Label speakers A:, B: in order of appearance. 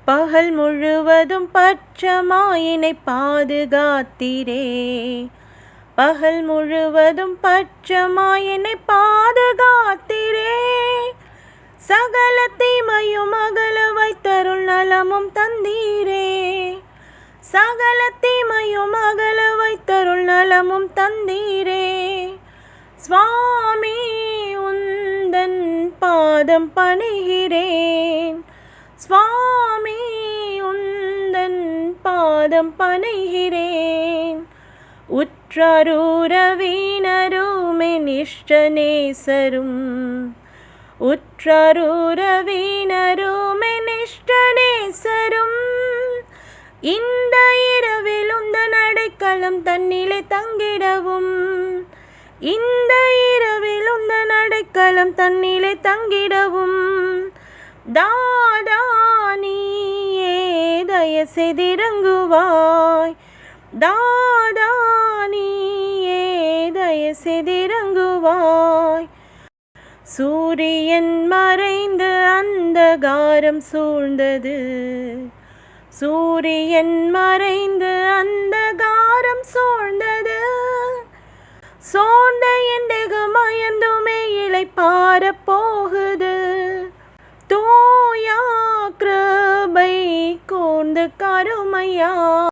A: பகல் முழுவதும் பட்சமாயினை பாதுகாத்தீரே. பகல் முழுவதும் பட்சமாயினை பாதுகாத்தீரே. சகல தீமையும் அகல வைத்தருள் நலமும் தந்தீரே. சகல தீமையும் அகல வைத்தருள் நலமும் தந்தீரே. சுவாமி உந்தன் பாதம் பணிகிறேன். சுவாமி உந்தன் பாதம் பணிகிறேன். உற்றாரூரவீனரும் இஷ்டநேசரும் உற்றாரூரவீனரும் இஷ்டநேசரும் இந்த இரவில் உந்தன் அடைக்கலம் தன்னிலே தங்கிடவும். இந்த இரவில் உந்தன் அடைக்கலம் தன்னிலே தங்கிடவும். தாதா நீயே தய செய்திறங்குவாய். தாதா நீயே தய செய்திறங்குவாய். சூரியன் மறைந்து அந்தகாரம் சூழ்ந்தது. சூரியன் மறைந்து அந்தகாரம் சூழ்ந்தது. சோர்ந்த என் தேகம் அயர்ந்துமே இளைப்பாற போகுது. தூயா கிருபை கூர்ந்து கருமையா.